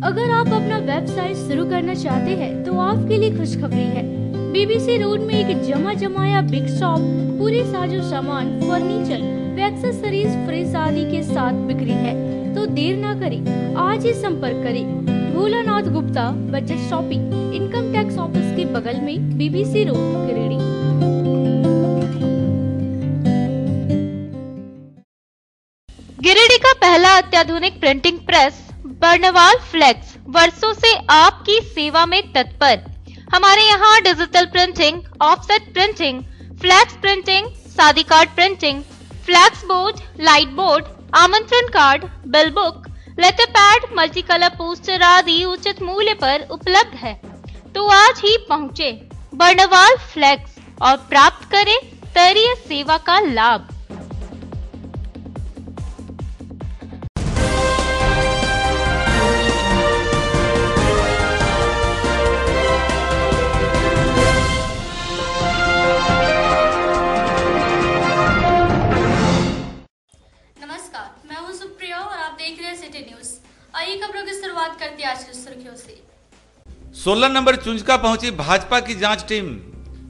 अगर आप अपना वेबसाइट शुरू करना चाहते हैं तो आपके लिए खुशखबरी है। बीबीसी रोड में एक जमा जमाया बिग शॉप पूरे साजो सामान, फर्नीचर, एक्सेसरीज, फ्रिज आदि के साथ बिक्री है। तो देर ना करें, आज ही संपर्क करें। Bholanath Gupta budget shopping, income tax office के बगल में, बीबीसी रोड, गिरिडीह। गिरिडीह का पहला अत्याधुनिक प्रिंटिंग प्रेस बर्नवाल फ्लेक्स वर्षों से आपकी सेवा में तत्पर। हमारे यहाँ digital printing, offset printing, flex printing, शादी card printing, flex board, light board, आमंत्रण card, bill book, letter pad, multi colour poster आदि उचित मूल्य पर उपलब्ध है। तो आज ही पहुँचे बर्नवाल फ्लेक्स और प्राप्त करें स्तरीय सेवा का लाभ। आइए खबरों की शुरुआत करते हैं आज की सुर्खियों से। 16 नंबर चुंचका पहुंची भाजपा की जांच टीम।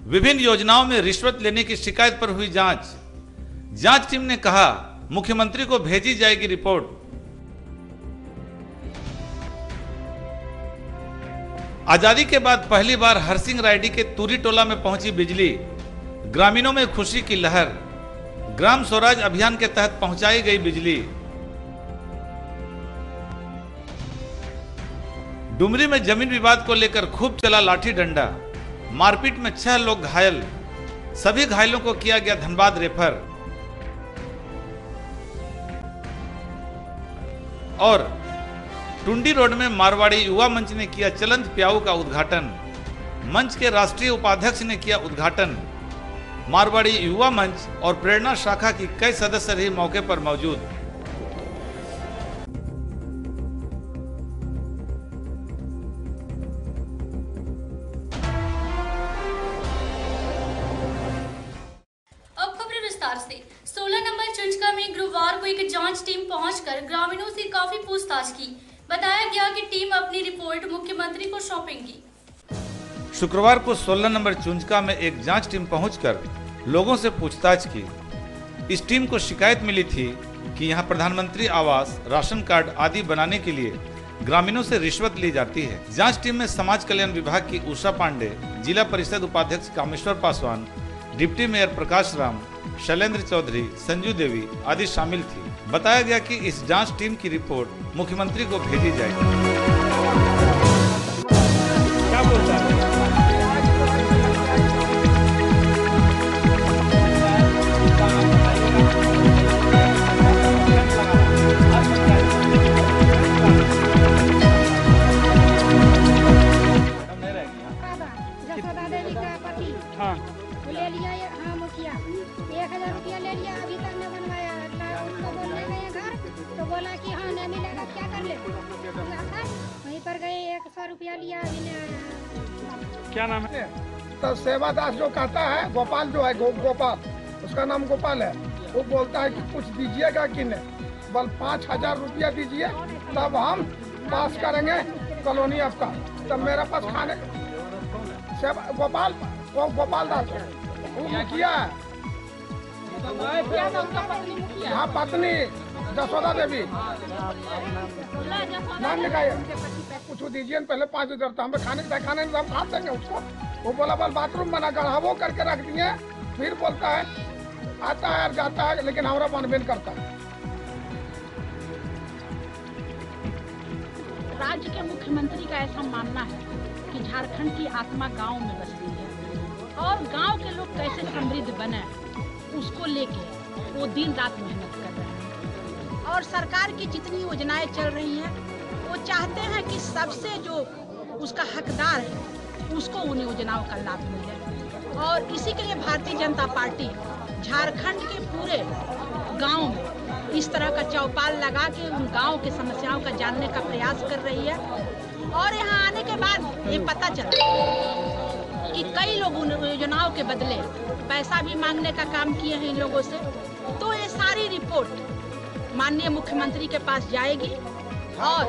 विभिन्न योजनाओं में रिश्वत लेने की शिकायत पर हुई जांच। जांच टीम ने कहा, मुख्यमंत्री को भेजी जाएगी रिपोर्ट। आजादी के बाद पहली बार हरसिंह रायडी के तूरी टोला में पहुंची बिजली। ग्रामीणों में खुशी की लहर। ग्राम स्वराज अभियान के तहत पहुंचाई गई बिजली। डुमरी में जमीन विवाद को लेकर खूब चला लाठी डंडा। मारपीट में 6 लोग घायल। सभी घायलों को किया गया धनबाद रेफर। और टुंडी रोड में मारवाड़ी युवा मंच ने किया चलंत प्याऊ का उद्घाटन। मंच के राष्ट्रीय उपाध्यक्ष ने किया उद्घाटन। मारवाड़ी युवा मंच और प्रेरणा शाखा की कई सदस्य रही मौके पर मौजूद। से 16 नंबर चुंचका में गुरुवार को एक जांच टीम पहुंचकर ग्रामीणों से काफी पूछताछ की। बताया गया कि टीम अपनी रिपोर्ट मुख्यमंत्री को सौंपेगी। शुक्रवार को 16 नंबर चुंचका में एक जांच टीम पहुंचकर लोगों से पूछताछ की। इस टीम को शिकायत मिली थी कि यहां प्रधानमंत्री आवास, राशन कार्ड आदि बनाने के लिए ग्रामीणों से रिश्वत ली जाती है। जांच टीम में समाज कल्याण विभाग की उषा पांडे, जिला परिषद उपाध्यक्ष कामेश्वर पासवान, डिप्टी मेयर प्रकाश राम, शैलेंद्र चौधरी, संजू देवी आदि शामिल थी। बताया गया कि इस जांच टीम की रिपोर्ट मुख्यमंत्री को भेजी जाएगी। क्या बोलता है? हाँ ले लिया। हाँ मुखिया 1000 रुपया ले लिया, अभी तक न बनवाया। उसको बोलने गए घर तो बोला कि हाँ नहीं मिलेगा, क्या कर ले। वहीं पर गए 100 रुपया लिया, अभी नहीं आया। क्या नाम है? तो सेवादास जो कहता है, गोपाल जो है गोपाल, उसका नाम गोपाल है। वो बोलता है कि कुछ दीजिएगा कि नहीं, बल 5000 रुपया दीजिए तब हम पास करेंगे कॉलोनी आपका। तब मेरे पास खाने गोपाल, वो गोपाल दास वो मुखिया है। हाँ पत्नी जसोदा देवी नाम लिखाइए। कुछ दीजिए पहले 5000, तो हमें खाने नहीं, हम खा देंगे उसको। वो बोला बल बाथरूम बना गढ़ा वो करके रख दिए। फिर बोलता है आता है और जाता है, लेकिन हमारा मनबेन करता है। राज्य के मुख्यमंत्री का ऐसा मानना है कि झारखंड की आत्मा गांव में बसती है और गांव के लोग कैसे समृद्ध बने उसको लेके वो दिन रात मेहनत कर रहे हैं। और सरकार की जितनी योजनाएं चल रही हैं वो चाहते हैं कि सबसे जो उसका हकदार है उसको उन योजनाओं का लाभ मिले। और इसी के लिए भारतीय जनता पार्टी झारखंड के पूरे गांव में इस तरह का चौपाल लगा के उन गांव की समस्याओं का जानने का प्रयास कर रही है। और यहाँ आने के बाद ये पता चला कि कई लोग उन योजनाओं के बदले पैसा भी मांगने का काम किए हैं इन लोगों से। तो ये सारी रिपोर्ट माननीय मुख्यमंत्री के पास जाएगी और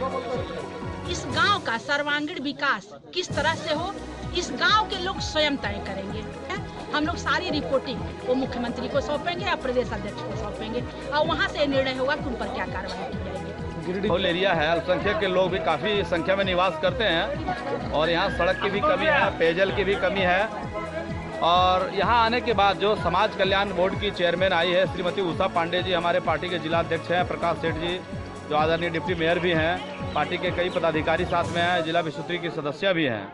इस गांव का सर्वांगीण विकास किस तरह से हो, इस गांव के लोग स्वयं तय करेंगे। हम लोग सारी रिपोर्टिंग वो मुख्यमंत्री को सौंपेंगे या प्रदेश अध्यक्ष को सौंपेंगे और वहां से निर्णय होगा कि उन पर क्या कार्रवाई की जाएगी। गिरिडीह एरिया है, अल्पसंख्यक के लोग भी काफ़ी संख्या में निवास करते हैं और यहाँ सड़क की भी कमी है, पेयजल की भी कमी है। और यहाँ आने के बाद जो समाज कल्याण बोर्ड की चेयरमैन आई है श्रीमती उषा पांडे जी, हमारे पार्टी के जिला अध्यक्ष हैं प्रकाश सेठ जी, जो आदरणीय डिप्टी मेयर भी हैं, पार्टी के कई पदाधिकारी साथ में हैं, जिला विस्तृति की सदस्य भी हैं।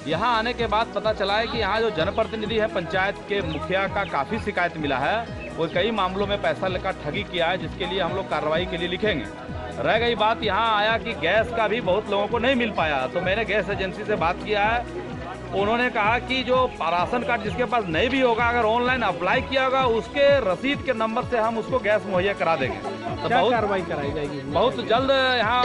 यहाँ आने के बाद पता चला है कि यहाँ जो जनप्रतिनिधि है पंचायत के मुखिया का काफ़ी शिकायत मिला है, वो कई मामलों में पैसा लेकर ठगी किया है, जिसके लिए हम लोग कार्रवाई के लिए लिखेंगे। रह गई बात यहाँ आया कि गैस का भी बहुत लोगों को नहीं मिल पाया, तो मैंने गैस एजेंसी से बात किया है। उन्होंने कहा कि जो राशन कार्ड जिसके पास नहीं भी होगा, अगर ऑनलाइन अप्लाई किया होगा, उसके रसीद के नंबर से हम उसको गैस मुहैया करा देंगे। तो बहुत कार्रवाई कराई जाएगी, बहुत जल्द यहाँ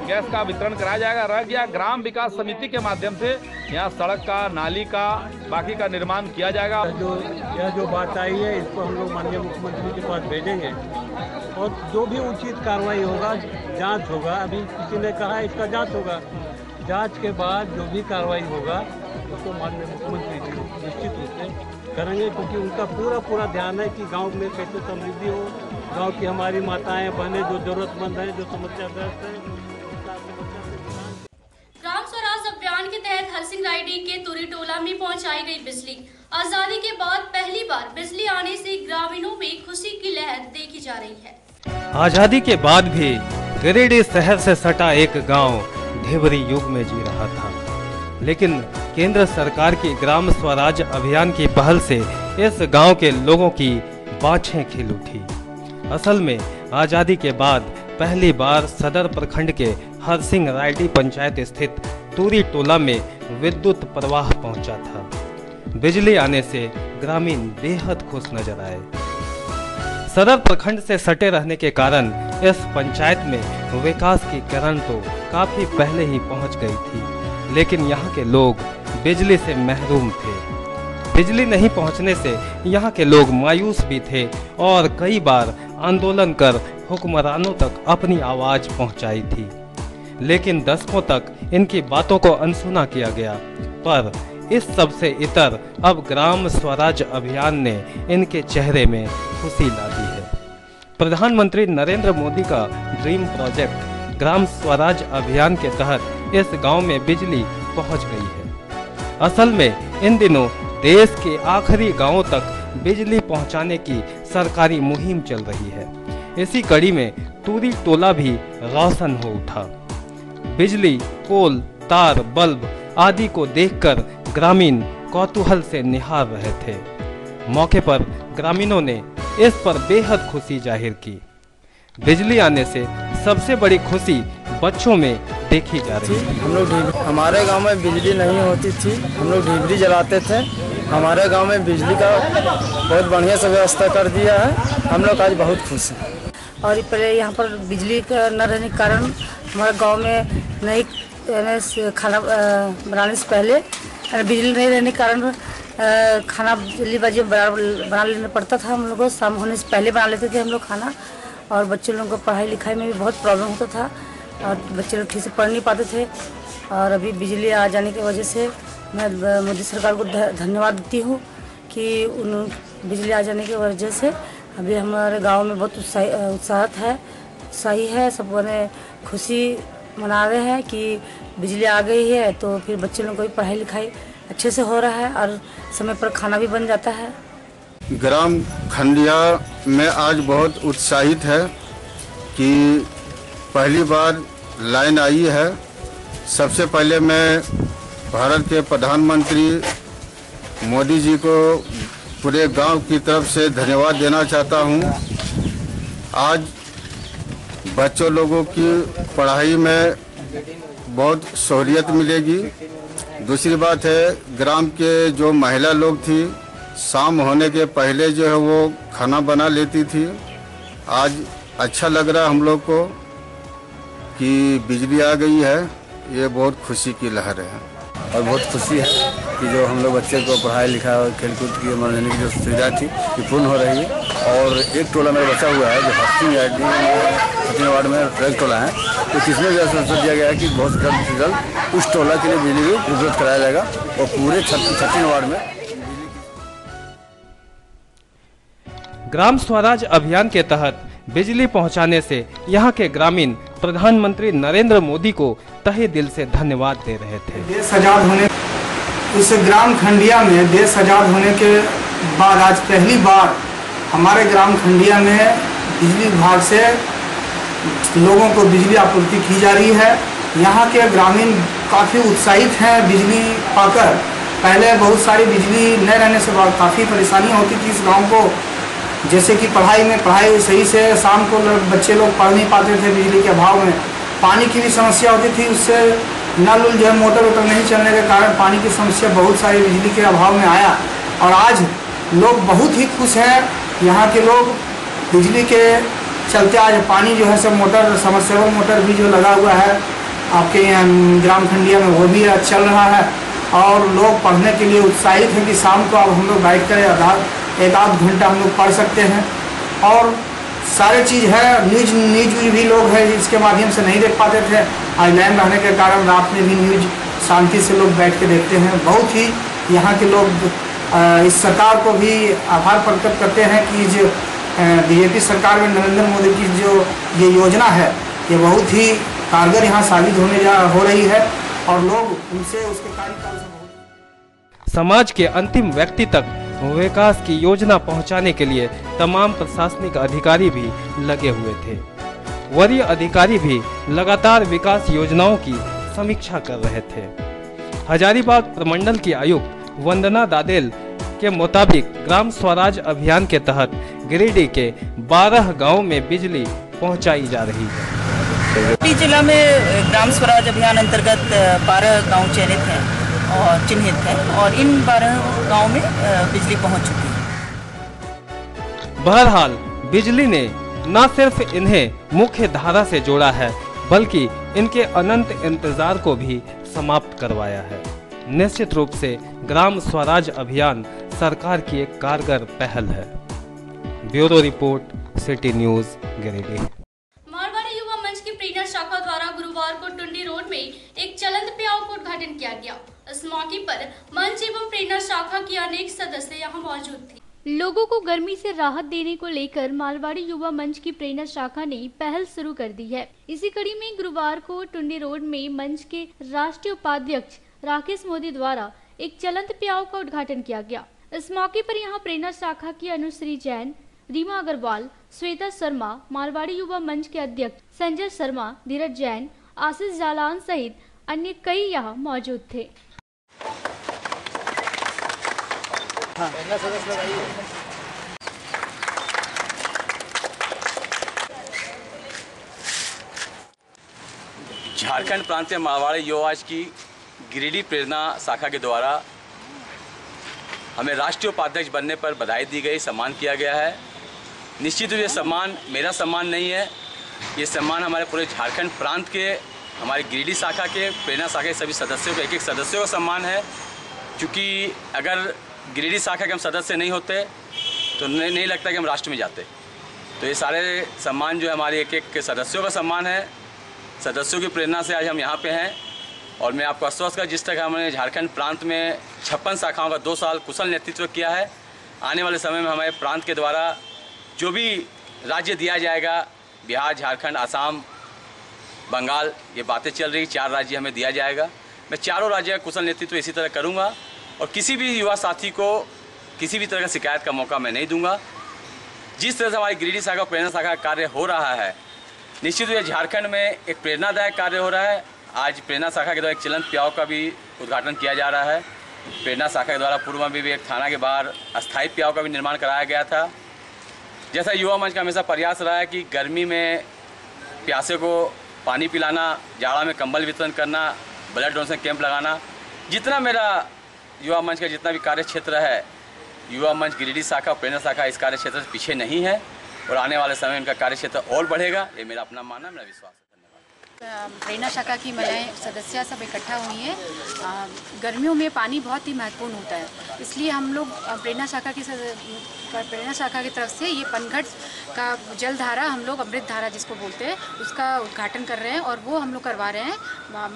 गैस का वितरण कराया जाएगा। रह गया ग्राम विकास समिति के माध्यम से यहाँ सड़क का, नाली का, बाकी का निर्माण किया जाएगा। जो बात आई है इसको हम लोग माननीय मुख्यमंत्री के पास भेजेंगे और जो भी उचित कार्रवाई होगा, जांच होगा। अभी किसी ने कहा इसका जांच होगा, जांच के बाद जो भी कार्रवाई होगा उसको माननीय मुख्यमंत्री जी निश्चित रूप से करेंगे, क्योंकि उनका पूरा ध्यान है कि गांव में कैसे समृद्धि हो, गांव की हमारी माताएं बहनें जो जरूरतमंद हैं, जो समस्याग्रस्त हैं। ग्राम स्वराज अभियान के तहत हरसिंह रायडी के तुरी टोला में पहुंचाई गई बिजली। आजादी के बाद पहली बार बिजली आने से ग्रामीणों में खुशी की लहर देखी जा रही है। आजादी के बाद भी गिरिडीह शहर से सटा एक गांव ढेबरी युग में जी रहा था, लेकिन केंद्र सरकार की ग्राम स्वराज अभियान की पहल से इस गांव के लोगों की बाँछें खिल उठी। असल में आजादी के बाद पहली बार सदर प्रखंड के हरसिंह रायडी पंचायत स्थित तुरी टोला में विद्युत प्रवाह पहुंचा था। बिजली आने से ग्रामीण बेहद खुश नजर आए। सदर प्रखंड से सटे रहने के कारण इस पंचायत में विकास की किरण तो काफी पहले ही पहुंच गई थी, लेकिन यहाँ के लोग बिजली से महरूम थे। बिजली नहीं पहुंचने से यहाँ के लोग मायूस भी थे और कई बार आंदोलन कर हुक्मरानों तक अपनी आवाज पहुंचाई थी, लेकिन दशकों तक इनकी बातों को अनसुना किया गया। पर इस सब से इतर अब ग्राम स्वराज अभियान ने इनके चेहरे में खुशी ला दी है। प्रधानमंत्री नरेंद्र मोदी का ड्रीम प्रोजेक्ट ग्राम स्वराज अभियान के तहत इस गांव में बिजली पहुंच गई है। असल में इन दिनों देश के आखिरी गांवों तक बिजली पहुंचाने की सरकारी मुहिम चल रही है। इसी कड़ी में तुरी टोला भी रोशन हो उठा। बिजली, पोल, तार, बल्ब आदि को देखकर ग्रामीण कौतूहल से निहार रहे थे। मौके पर ग्रामीणों ने इस पर बेहद खुशी जाहिर की। बिजली आने से सबसे बड़ी खुशी बच्चों में देखी जा रही है। हम लोग हमारे गांव में बिजली नहीं होती थी, हम लोग ढिबरी जलाते थे। हमारे गांव में बिजली का बहुत बढ़िया से व्यवस्था कर दिया है, हम लोग आज बहुत खुश हैं। और पहले यहाँ पर बिजली का न रहने के कारण हमारे गांव में नई खाना बनाने से पहले बिजली नहीं रहने के कारण खाना जल्दीबाजी बना लेना पड़ता था। हम लोग को शाम होने से पहले बना लेते थे हम लोग खाना, और बच्चे लोगों को पढ़ाई लिखाई में भी बहुत प्रॉब्लम होता था और बच्चे लोग ठीक से पढ़ नहीं पाते थे। और अभी बिजली आ जाने की वजह से मैं मोदी सरकार को धन्यवाद देती हूँ कि उन बिजली आ जाने की वजह से अभी हमारे गांव में बहुत उत्साही है। सब खुशी मना रहे हैं कि बिजली आ गई है, तो फिर बच्चे लोगों को भी पढ़ाई लिखाई अच्छे से हो रहा है और समय पर खाना भी बन जाता है। ग्राम खंडिया में आज बहुत उत्साहित है कि पहली बार लाइन आई है। सबसे पहले मैं भारत के प्रधानमंत्री मोदी जी को पूरे गांव की तरफ से धन्यवाद देना चाहता हूं। आज बच्चों लोगों की पढ़ाई में बहुत सहूलियत मिलेगी। दूसरी बात है, ग्राम के जो महिला लोग थी शाम होने के पहले जो है वो खाना बना लेती थी। आज अच्छा लग रहा है हम लोग को कि बिजली आ गई है, ये बहुत खुशी की लहर है। और बहुत खुशी है कि जो हम लोग बच्चे को पढ़ाई लिखाई और खेलकूद की मनोरंजन की जो सुविधा थी ये पूर्ण हो रही है। और एक टोला मेरा बचा हुआ है जो हरसिंह रायडी छठी वार्ड में फ्लैग टोला है, तो किसमें भी आश्वासन दिया गया है कि बहुत जल्द से जल्द उस टोला के लिए बिजली उपलब्ध कराया जाएगा और पूरे छठी वार्ड में। ग्राम स्वराज अभियान के तहत बिजली पहुंचाने से यहाँ के ग्रामीण प्रधानमंत्री नरेंद्र मोदी को तहे दिल से धन्यवाद दे रहे थे। देश आजाद होने इस ग्राम खंडिया में देश आजाद होने के बाद आज पहली बार हमारे ग्राम खंडिया में बिजली विभाग से लोगों को बिजली आपूर्ति की जा रही है। यहाँ के ग्रामीण काफ़ी उत्साहित हैं बिजली पाकर। पहले बहुत सारी बिजली न रहने से काफ़ी परेशानी होती थी इस गांव को, जैसे कि पढ़ाई सही से शाम को बच्चे लोग पढ़ नहीं पाते थे बिजली के अभाव में। पानी की भी समस्या होती थी, उससे नल जो है मोटर वोटर नहीं चलने के कारण पानी की समस्या बहुत सारी बिजली के अभाव में आया। और आज लोग बहुत ही खुश हैं, यहाँ के लोग बिजली के चलते आज पानी जो है सब मोटर समरसेबल मोटर भी जो लगा हुआ है आपके यहाँ ग्राम खंडिया में वो भी चल रहा है। और लोग पढ़ने के लिए उत्साहित हैं कि शाम को अब हम लोग बैठ कर एक आध घंटा हम लोग पढ़ सकते हैं। और सारे चीज़ है, न्यूज भी लोग हैं इसके माध्यम से नहीं देख पाते थे, आज लाइन रहने के कारण रात में भी न्यूज शांति से लोग बैठ के देखते हैं। बहुत ही यहाँ के लोग इस सरकार को भी आभार प्रकट करते हैं कि जो बीजेपी सरकार में नरेंद्र मोदी की जो ये योजना है ये बहुत ही कारगर यहाँ साबित हो रही है और लोग उनसे उसके कार्यकाल से समाज के अंतिम व्यक्ति तक विकास की योजना पहुंचाने के लिए तमाम प्रशासनिक अधिकारी भी लगे हुए थे। वरीय अधिकारी भी लगातार विकास योजनाओं की समीक्षा कर रहे थे। हजारीबाग प्रमंडल की आयुक्त वंदना दादेल के मुताबिक ग्राम स्वराज अभियान के तहत गिरिडीह के 12 गांवों में बिजली पहुंचाई जा रही है। गिरिडीह जिला में ग्राम स्वराज अभियान अंतर्गत 12 गांव चयनित हैं और चिन्हित हैं और इन 12 गांव में बिजली पहुंच चुकी है। बहरहाल बिजली ने न सिर्फ इन्हें मुख्य धारा से जोड़ा है बल्कि इनके अनंत इंतजार को भी समाप्त करवाया है। निश्चित रूप से ग्राम स्वराज अभियान सरकार की एक कारगर पहल है। Bureau report, city news, Giridih. Marwari युवा मंच की प्रेरणा शाखा द्वारा गुरुवार को टुंडी रोड में एक चलंत प्याऊ का उद्घाटन किया गया। इस मौके पर मंच एवं प्रेरणा शाखा के अनेक सदस्य यहाँ मौजूद थे। लोगों को गर्मी से राहत देने को लेकर मारवाड़ी युवा मंच की प्रेरणा शाखा ने पहल शुरू कर दी है। इसी कड़ी में गुरुवार को टुंडी रोड में मंच के राष्ट्रीय उपाध्यक्ष राकेश मोदी द्वारा एक चलंत प्याऊ का उद्घाटन किया गया। इस मौके पर यहाँ प्रेरणा शाखा की अनुश्री जैन, रीमा अग्रवाल, श्वेता शर्मा, मारवाड़ी युवा मंच के अध्यक्ष संजय शर्मा, धीरज जैन, आशीष जालान सहित अन्य कई यहाँ मौजूद थे। झारखंड प्रांतीय मारवाड़ी युवा मंच की गिरिडीह प्रेरणा शाखा के द्वारा हमें राष्ट्रीय उपाध्यक्ष बनने पर बधाई दी गई, सम्मान किया गया है। निश्चित रूप से सम्मान मेरा सम्मान नहीं है, ये सम्मान हमारे पूरे झारखंड प्रांत के, हमारे गिरिडीह शाखा के, प्रेरणा शाखा के सभी सदस्यों के, एक सदस्यों का सम्मान है। क्योंकि अगर गिरिडीह शाखा के हम सदस्य नहीं होते तो नहीं लगता कि हम राष्ट्र में जाते। तो ये सारे सम्मान जो है हमारे एक सदस्यों का सम्मान है। सदस्यों की प्रेरणा से आज हम यहाँ पे हैं और मैं आपको आश्वस्त कर, जिस तरह हमने झारखंड प्रांत में 56 शाखाओं का 2 साल कुशल नेतृत्व किया है, आने वाले समय में हमारे प्रांत के द्वारा जो भी राज्य दिया जाएगा, बिहार, झारखंड, आसाम, बंगाल, ये बातें चल रही, 4 राज्य हमें दिया जाएगा। मैं चारों राज्य का कुशल नेतृत्व इसी तरह करूँगा और किसी भी युवा साथी को किसी भी तरह का शिकायत का मौका मैं नहीं दूंगा। जिस तरह से हमारी गिरिडीह शाखा प्रेरणा शाखा का कार्य हो रहा है, निश्चित रूप से झारखंड में एक प्रेरणादायक कार्य हो रहा है। आज प्रेरणा शाखा के द्वारा एक चलंत प्याऊ का भी उद्घाटन किया जा रहा है। प्रेरणा शाखा के द्वारा पूर्व में भी एक थाना के बाहर अस्थायी प्याऊ का भी निर्माण कराया गया था। जैसा युवा मंच का हमेशा प्रयास रहा है कि गर्मी में प्यासे को पानी पिलाना, जाड़ा में कंबल वितरण करना, ब्लड डोनेशन कैंप लगाना, जितना मेरा युवा मंच का जितना भी कार्य क्षेत्र है, युवा मंच गिरिडीह शाखा प्रेरणा शाखा इस कार्य क्षेत्र से पीछे नहीं है और आने वाले समय में इनका कार्य क्षेत्र और बढ़ेगा, ये मेरा अपना मानना, मेरा विश्वास है। प्रेरणा शाखा की महिलाएं सदस्य सब इकट्ठा हुई हैं। गर्मियों में पानी बहुत ही महत्वपूर्ण होता है, इसलिए हम लोग प्रेरणा शाखा की प्रेरणा शाखा की तरफ से ये पनघट का जलधारा हम लोग अमृत धारा जिसको बोलते हैं उसका उद्घाटन कर रहे हैं और वो हम लोग करवा रहे हैं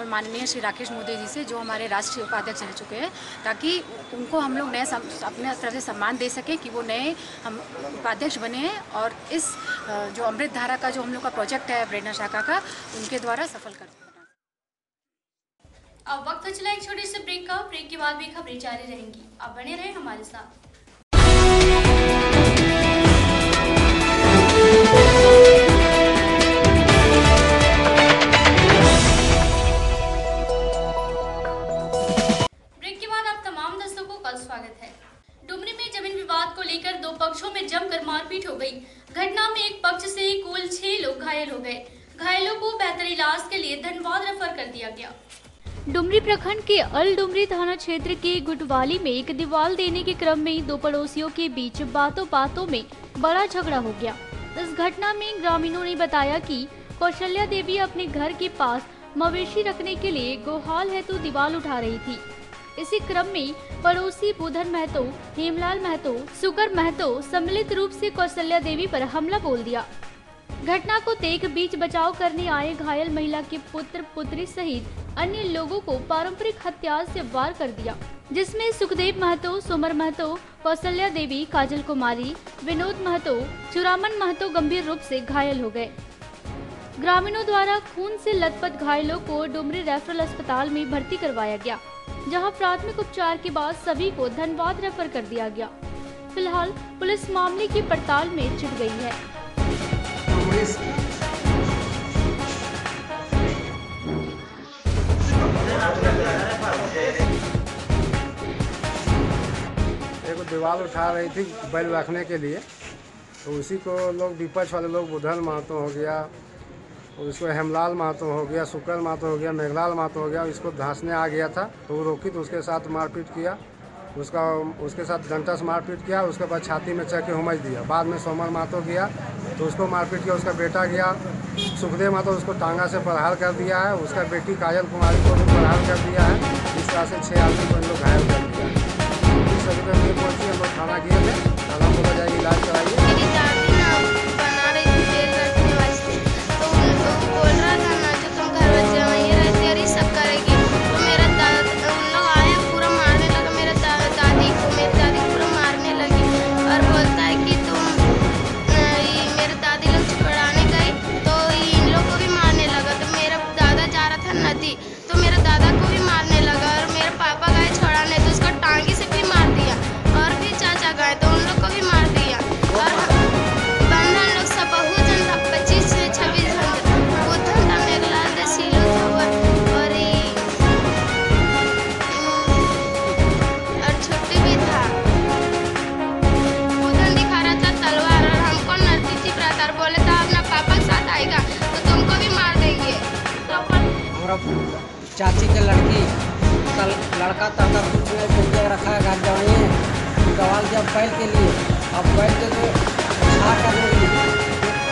माननीय श्री राकेश मोदी जी से, जो हमारे राष्ट्रीय उपाध्यक्ष रह चुके हैं, ताकि उनको हम लोग नए अपने तरफ से सम्मान दे सकें कि वो नए हम उपाध्यक्ष बने हैं और इस जो अमृत धारा का जो हम लोग का प्रोजेक्ट है प्रेरणा शाखा का, उनके द्वारा सफल कर। अब वक्त हो चला एक छोटे से ब्रेक का। ब्रेक के बाद भी खबरें जारी रहेंगी, आप बने रहें हमारे साथ। ब्रेक के बाद आप तमाम दर्शकों का स्वागत है। डुमरी में जमीन विवाद को लेकर दो पक्षों में जमकर मारपीट हो गई। घटना में एक पक्ष से कुल 6 लोग घायल हो गए। घायलों को बेहतर इलाज के लिए धनबाद रेफर कर दिया गया। डुमरी प्रखंड के अल डुमरी थाना क्षेत्र के गुटवाली में एक दीवार देने के क्रम में दो पड़ोसियों के बीच बातों में बड़ा झगड़ा हो गया। इस घटना में ग्रामीणों ने बताया कि कौशल्या देवी अपने घर के पास मवेशी रखने के लिए गोहाल हेतु दीवार उठा रही थी। इसी क्रम में पड़ोसी बुधन महतो, हेमलाल महतो, सुकर महतो सम्मिलित रूप से कौशल्या देवी पर हमला बोल दिया। घटना को देख बीच बचाव करने आए घायल महिला के पुत्र पुत्री सहित अन्य लोगों को पारंपरिक हथियार से वार कर दिया, जिसमें सुखदेव महतो, सुमर महतो, कौशल्या देवी, काजल कुमारी, विनोद महतो, चुरामन महतो गंभीर रूप से घायल हो गए। ग्रामीणों द्वारा खून से लथपथ घायलों को डुमरी रेफरल अस्पताल में भर्ती करवाया गया, जहां प्राथमिक उपचार के बाद सभी को धनबाद रेफर कर दिया गया। फिलहाल पुलिस मामले की पड़ताल में जुट गई है। एक दीवार उठा रही थी बैल रखने के लिए, तो उसी को लोग विपक्ष वाले लोग बुधन महतो हो गया, उसको हेमलाल महतो हो गया, शुक्ल महतो हो गया, मेघलाल महतो हो गया, इसको धंसने आ गया था तो वो रोकी तो उसके साथ मारपीट किया, उसके साथ डंटा से मारपीट किया। उसके बाद छाती में चढ़ के हुमच दिया। बाद में सोमर महतो गया तो उसको मारपीट किया। उसका बेटा गया सुखदेव महतो, उसको टांगा से प्रहार कर दिया है। उसका बेटी काजल कुमारी को भी प्रहार कर दिया है। इस तरह से 6 आदमी को इन लोग घायल कर दिया है। सभी पे नहीं पहुँची, हम लोग थाना गए थे, थाना बोला जाएगी इलाज कराइए। बना रही थी तेल रखने वास्ते, तो उनको बोल रहा था ना जो तुम घर में जमाइए रहती है सब करेगी। तो मेरा उन लोग आए पूरा मारने लगा मेरे दादी को, मेरी दादी पूरा मारने लगी और बोलता है कि तुम मेरे दादी लोग छुड़ाने गई तो इन लोग को भी मारने लगा। तो मेरा दादा जा रहा था नदी तो मेरे दादा को भी मारने लगा और मेरे पापा गए छुड़ाने तो उसको टांगी से भी मार दिया और भी चाचा गए तो उन लोग को भी मार दिया। और बंधन लोग सब बहुत जन था, 25 से 26 जन। बुधन था, मेघलाल था, सीलू था और छुट्टी भी था। बुधन दिखा रहा था तलवार और हमको नरती थी प्रतार बोले था अपना पापा के साथ आएगा तो तुमको भी मार देंगे। तो हमारा चाची के लड़की का लड़का ताता कुछ में रखा है घर जवाइए दवाल दिया बैल के लिए। अब बैल के जो छा करने के लिए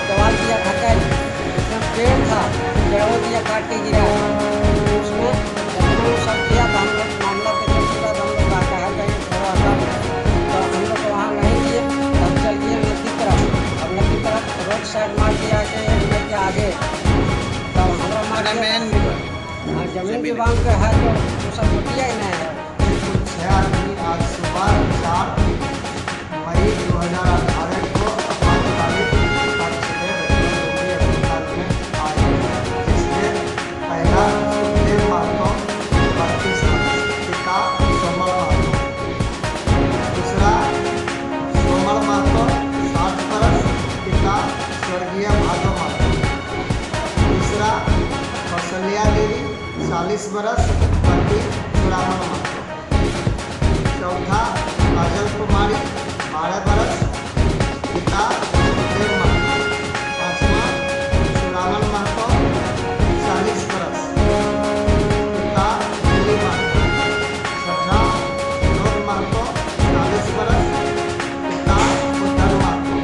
दवाल दिया ढकाई, उसमें पेड़ था पेड़ों दिया काट के गिरा, उसमें सब किया था। हम लोग मामला के पूरा हम लोग आता है कहीं थोड़ा सा तो हम लोग को वहाँ नहीं दिए, तब चल दिए नदी तरफ। अब नदी तरफ रोड साइड मार दिया के आगे तब हमारा मार जमीन विभाग का है जो सब किया ही नहीं है। आज सुबह 4 मई 2018 को आपातकालीन जिसमें पहला सुखदेव महतो 32 पिता सोमल महतो, दूसरा सोमल महतो 60 वर्ष पिता स्वर्गीय माधव महतो, तीसरा कौशल्या देवी 40 वर्ष पति चुरामन महतो, चौथा काजल कुमारी 12 वर्ष पिता सुखदेव महतो, पाँचवा चुरामन महतो 40 वर्ष पिता दिल्ली महतो, छठा विनोद महतो 40 वर्ष पिता बुधन महतो।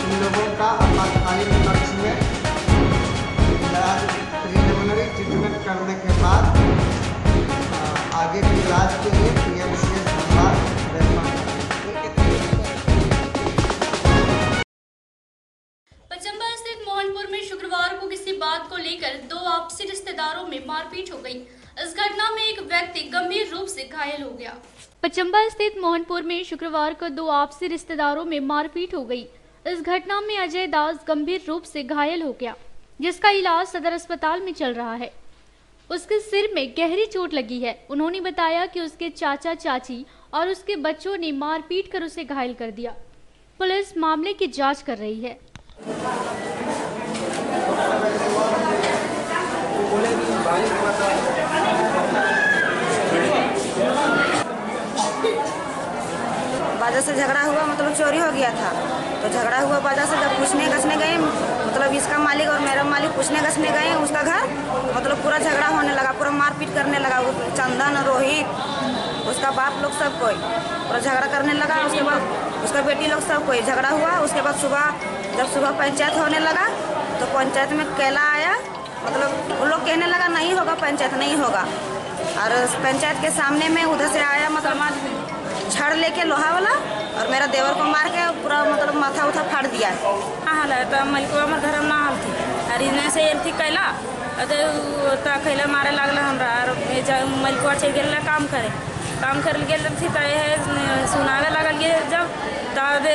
इन लोगों का आपातकालीन कक्ष में प्रिलिमिनरी ट्रीटमेंट करने के बाद आगे के इलाज के लिए PMCH धनबाद रेफर। रिश्तेदारों में मारपीट हो गई। इस घटना में एक व्यक्ति गंभीर रूप से घायल हो गया। पचम्बा स्थित मोहनपुर में शुक्रवार को 2 आपसी रिश्तेदारों में मारपीट हो गई। इस घटना में अजय दास गंभीर रूप से घायल हो गया, जिसका इलाज सदर अस्पताल में चल रहा है। उसके सिर में गहरी चोट लगी है। उन्होंने बताया कि उसके चाचा चाची और उसके बच्चों ने मारपीट कर उसे घायल कर दिया। पुलिस मामले की जांच कर रही है। बाजार से झगड़ा हुआ, मतलब चोरी हो गया था, तो झगड़ा हुआ बाजार से। जब पूछने गछने गए, मतलब इसका मालिक और मेरा मालिक पूछने गछने गए उसका घर, मतलब पूरा झगड़ा होने लगा, पूरा मारपीट करने लगा। चंदन, रोहित, उसका बाप लोग सब कोई पूरा झगड़ा करने लगा। उसके बाद उसका बेटी लोग सब कोई झगड़ा हुआ। उसके बाद जब सुबह पंचायत होने लगा तो पंचायत में केला आया, मतलब वो लोग कहने लगा नहीं होगा, पंचायत नहीं होगा। और पंचायत के सामने में उधर से आया, मतलब छड़ लेके लोहा वाला, और मेरा देवर को मार के पूरा मतलब माथा उठा फाड़ दिया। हाल है तो मलिको हमारे घर में ना हाल थी, और इन्हें से एल थी कैला तो कैला मारे लगल हमरा। और मलिको चल गए काम कर गए थी तो सुनावे लगल गए। जब तब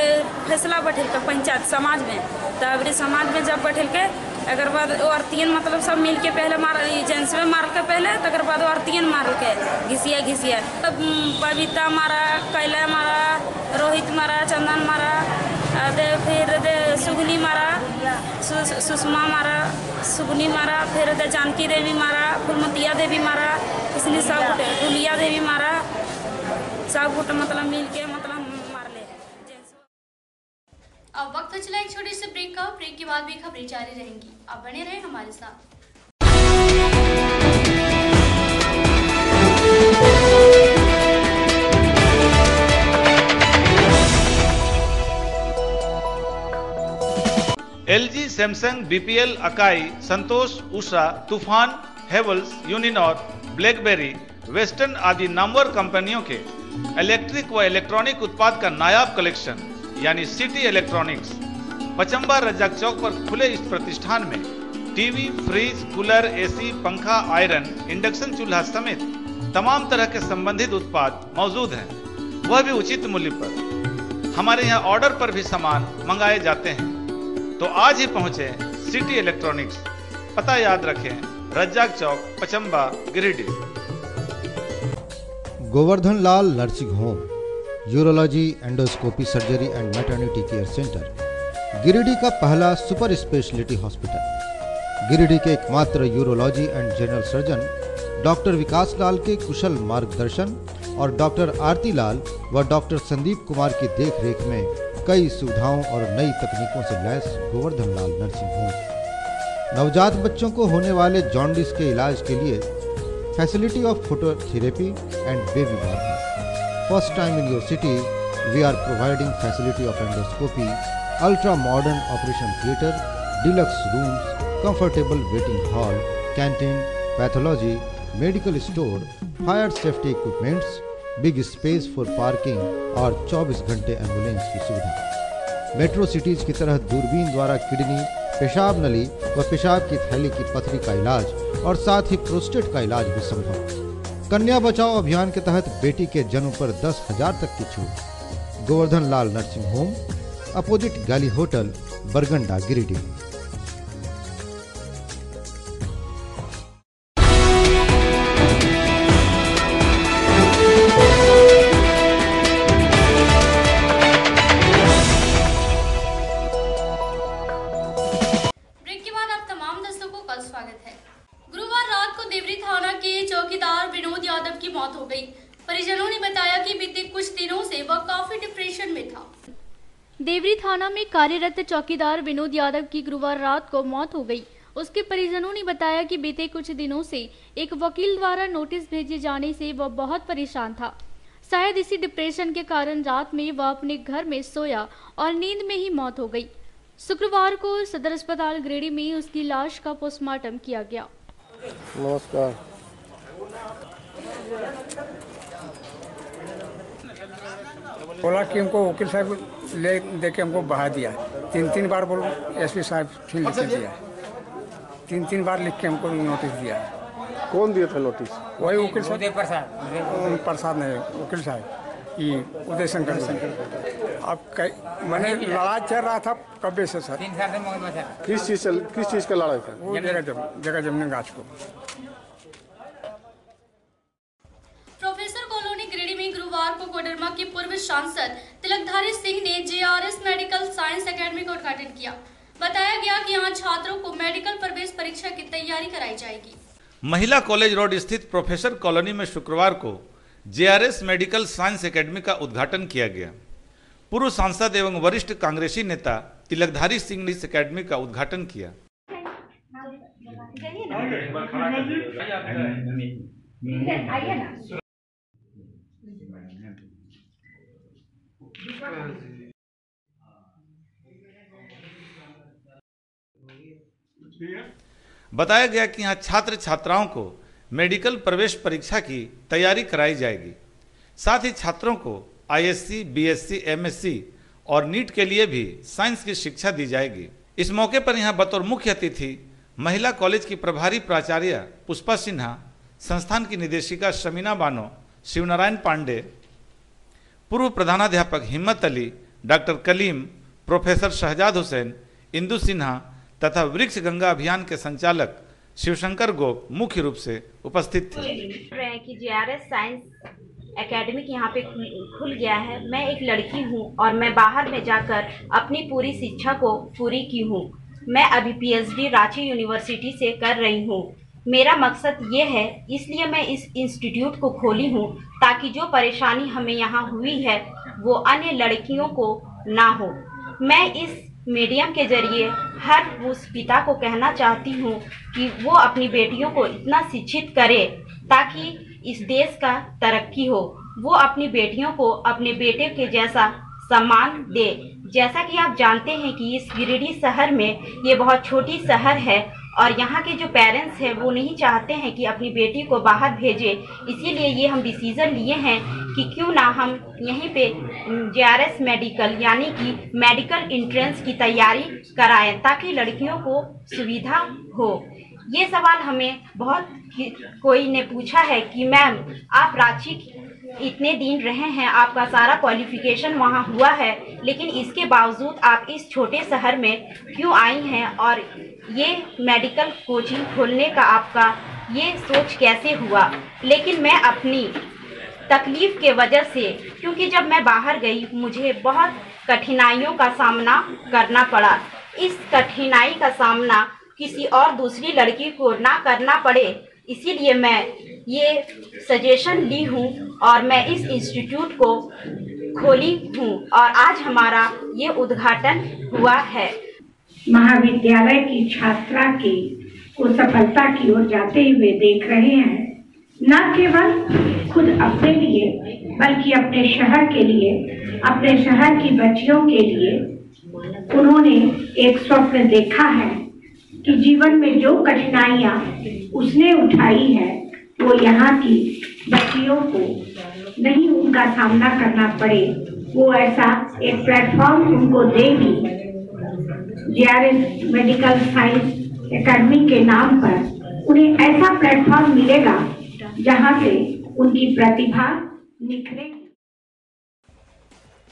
फैसला बैठल के पंचायत समाज में, तब समाज में जब बैठल के अगर बाद औरतियन मतलब सब मिल के पहले मार जेंट्स में मार के पहले, तकर बाद औरतियन मार के घिसिया बबीता मारा, कैला मारा, रोहित मारा, चंदन मारा, फिर सुगनी मारा, सुषमा मारा, सुगनी मारा, फिर जानकी देवी मारा, फुलमतिया देवी मारा, इसलिए सब गुटे गुलिया देवी मारा, सब गुटे मतलब मिल के मतलब मार ले। अब वक्त चला एक छोटे से ब्रेक का। ब्रेक के बाद भी खबरें जारी रहेंगी, आप बने रहें हमारे साथ। LG, सैमसंग, BPL, अकाई, संतोष, उषा, तूफान, हेवल्स, यूनिनॉर, ब्लैकबेरी, वेस्टर्न आदि नामवर कंपनियों के इलेक्ट्रिक व इलेक्ट्रॉनिक उत्पाद का नायाब कलेक्शन यानी सिटी इलेक्ट्रॉनिक्स पचम्बा रज्जाक चौक पर खुले इस प्रतिष्ठान में टीवी, फ्रिज, कूलर, AC, पंखा, आयरन, इंडक्शन चूल्हा समेत तमाम तरह के संबंधित उत्पाद मौजूद हैं, वह भी उचित मूल्य पर। हमारे यहाँ ऑर्डर पर भी सामान मंगाए जाते हैं, तो आज ही पहुंचे सिटी इलेक्ट्रॉनिक्स। पता याद रखें, Razzaq Chowk, Pachamba, Giridih. Govardhan Lal nursing home, urology, endoscopy surgery and maternity care centre, Giridih का पहला सुपर स्पेशलिटी हॉस्पिटल। गिरिडीह के एकमात्र urology and general surgeon doctor Vikas Lal के कुशल मार्गदर्शन और डॉक्टर आरती लाल व डॉक्टर संदीप कुमार की देखरेख में कई सुविधाओं और नई तकनीकों से lace Govardhan Lal nursing home नवजात बच्चों को होने वाले जॉन्डिस के इलाज के लिए facility of phototherapy and baby born. First time in your city we are providing facility of endoscopy, ultra modern operation theatre, deluxe rooms, comfortable waiting hall, canteen, pathology, medical store, fire safety equipments, big space for parking और 24 घंटे ambulance की सुविधा। Metro cities की तरह दूरबीन द्वारा kidney, पेशाब नली व पेशाब की थैली की पथरी का इलाज और साथ ही प्रोस्टेट का इलाज भी संभव। कन्या बचाओ अभियान के तहत बेटी के जन्म पर 10,000 तक की छूट। Govardhan Lal nursing home, opposite गैली होटल, बरगंडा, गिरिडीह। चौकीदार विनोद यादव की मौत हो गई। परिजनों ने बताया कि बीते कुछ दिनों से वह काफी डिप्रेशन में था। देवरी थाना में कार्यरत चौकीदार विनोद यादव की गुरुवार रात को मौत हो गई। उसके परिजनों ने बताया कि बीते कुछ दिनों से एक वकील द्वारा नोटिस भेजे जाने से वह बहुत परेशान था। शायद इसी डिप्रेशन के कारण रात में वह अपने घर में सोया और नींद में ही मौत हो गई। शुक्रवार को सदर अस्पताल गिरिडीह में उसकी लाश का पोस्टमार्टम किया गया। नमस्कार। बोला कि हमको वकील साहब ले दे के हमको बहा दिया। 3 बार बोल एसपी साहब ठीक लिख दिया। 3 बार लिख के हमको नोटिस दिया है। कौन दिया था नोटिस? वही वकील साहब। प्रसाद नहीं, वकील साहब ये उदय शंकर। अब मैंने लड़ाई चल रहा था कब्बे से सर। 3 साल से किस चीज़ का लड़ाई था? वो जगह जमीन गाछ को। प्रोफेसर कॉलोनी गिरिडीह में गुरुवार को कोडरमा के पूर्व सांसद तिलकधारी सिंह ने जेआरएस मेडिकल साइंस एकेडमी का उद्घाटन किया। बताया गया कि यहाँ छात्रों को मेडिकल प्रवेश परीक्षा की तैयारी कराई जाएगी। महिला कॉलेज रोड स्थित प्रोफेसर कॉलोनी में शुक्रवार को जेआरएस मेडिकल साइंस एकेडमी का उद्घाटन किया गया। पूर्व सांसद एवं वरिष्ठ कांग्रेसी नेता तिलकधारी सिंह ने इस एकेडमी का उद्घाटन किया। बताया गया कि यहाँ छात्र छात्राओं को मेडिकल प्रवेश परीक्षा की तैयारी कराई जाएगी। साथ ही छात्रों को आईएससी, बीएससी, एमएससी और नीट के लिए भी साइंस की शिक्षा दी जाएगी। इस मौके पर यहाँ बतौर मुख्य अतिथि महिला कॉलेज की प्रभारी प्राचार्य पुष्पा सिन्हा, संस्थान की निदेशिका शमीना बानो, शिवनारायण पांडे, पूर्व प्रधानाध्यापक हिम्मत अली, डॉक्टर कलीम, प्रोफेसर शहजाद हुसैन, इंदु सिन्हा तथा वृक्ष गंगा अभियान के संचालक शिवशंकर गोप मुख्य रूप से उपस्थित थे। कि जेआरएस साइंस एकेडमी यहाँ पे खुल गया है। मैं एक लड़की हूँ और मैं बाहर में जाकर अपनी पूरी शिक्षा को पूरी की हूँ। मैं अभी पीएचडी रांची यूनिवर्सिटी से कर रही हूँ। मेरा मकसद ये है, इसलिए मैं इस इंस्टीट्यूट को खोली हूँ ताकि जो परेशानी हमें यहाँ हुई है वो अन्य लड़कियों को ना हो। मैं इस मीडियम के जरिए हर उस पिता को कहना चाहती हूँ कि वो अपनी बेटियों को इतना शिक्षित करे ताकि इस देश का तरक्की हो। वो अपनी बेटियों को अपने बेटे के जैसा सम्मान दे। जैसा कि आप जानते हैं कि इस गिरिडीह शहर में ये बहुत छोटी शहर है और यहाँ के जो पेरेंट्स हैं वो नहीं चाहते हैं कि अपनी बेटी को बाहर भेजे। इसीलिए ये हम डिसीज़न लिए हैं कि क्यों ना हम यहीं पे जेआरएस मेडिकल यानी कि मेडिकल एंट्रेंस की तैयारी कराएं ताकि लड़कियों को सुविधा हो। ये सवाल हमें बहुत कोई ने पूछा है कि मैम आप रांची इतने दिन रहे हैं, आपका सारा क्वालिफिकेशन वहाँ हुआ है, लेकिन इसके बावजूद आप इस छोटे शहर में क्यों आई हैं और ये मेडिकल कोचिंग खोलने का आपका ये सोच कैसे हुआ। लेकिन मैं अपनी तकलीफ़ के वजह से, क्योंकि जब मैं बाहर गई मुझे बहुत कठिनाइयों का सामना करना पड़ा। इस कठिनाई का सामना किसी और दूसरी लड़की को ना करना पड़े, इसीलिए मैं ये सजेशन ली हूँ और मैं इस इंस्टीट्यूट को खोली हूँ और आज हमारा ये उद्घाटन हुआ है। महाविद्यालय की छात्रा को सफलता की ओर जाते हुए देख रहे हैं। न केवल खुद अपने लिए बल्कि अपने शहर के लिए, अपने शहर की बच्चियों के लिए उन्होंने एक स्वप्न देखा है कि जीवन में जो कठिनाइयाँ उसने उठाई है वो यहाँ की बच्चियों को नहीं उनका सामना करना पड़े। वो ऐसा एक प्लेटफॉर्म उनको देगी। जेआरएस मेडिकल साइंस एकेडमी के नाम पर उन्हें ऐसा प्लेटफॉर्म मिलेगा जहाँ से उनकी प्रतिभा निखरेगी।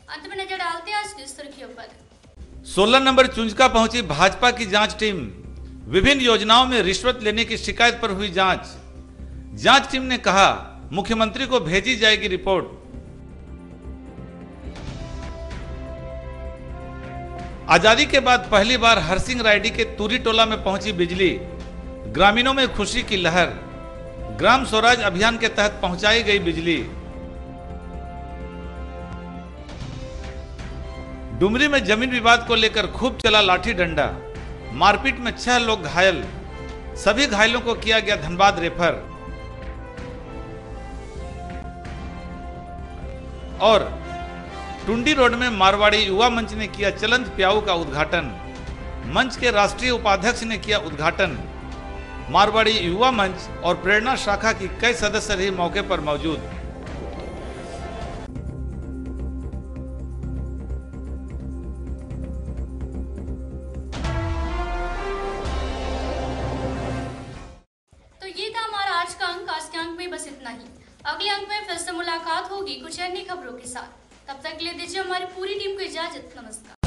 अंत में नजर डालते हैं आज की सुर्खियों पर। 16 नंबर चुंचका पहुंची भाजपा की जांच टीम। विभिन्न योजनाओं में रिश्वत लेने की शिकायत पर हुई जांच। जांच टीम ने कहा मुख्यमंत्री को भेजी जाएगी रिपोर्ट। आजादी के बाद पहली बार हरसिंह रायडी के तूरी टोला में पहुंची बिजली। ग्रामीणों में खुशी की लहर। ग्राम स्वराज अभियान के तहत पहुंचाई गई बिजली। डुमरी में जमीन विवाद को लेकर खूब चला लाठी डंडा। मारपीट में 6 लोग घायल। सभी घायलों को किया गया धनबाद रेफर। और टुंडी रोड में मारवाड़ी युवा मंच ने किया चलंत प्याऊ का उद्घाटन। मंच के राष्ट्रीय उपाध्यक्ष ने किया उद्घाटन। मारवाड़ी युवा मंच और प्रेरणा शाखा की कई सदस्य रही मौके पर मौजूद। था हमारा आज का अंक। आज के अंक में बस इतना ही। अगले अंक में फिर से मुलाकात होगी कुछ अन्य खबरों के साथ। तब तक के लिए दीजिए हमारी पूरी टीम को इजाजत। नमस्कार।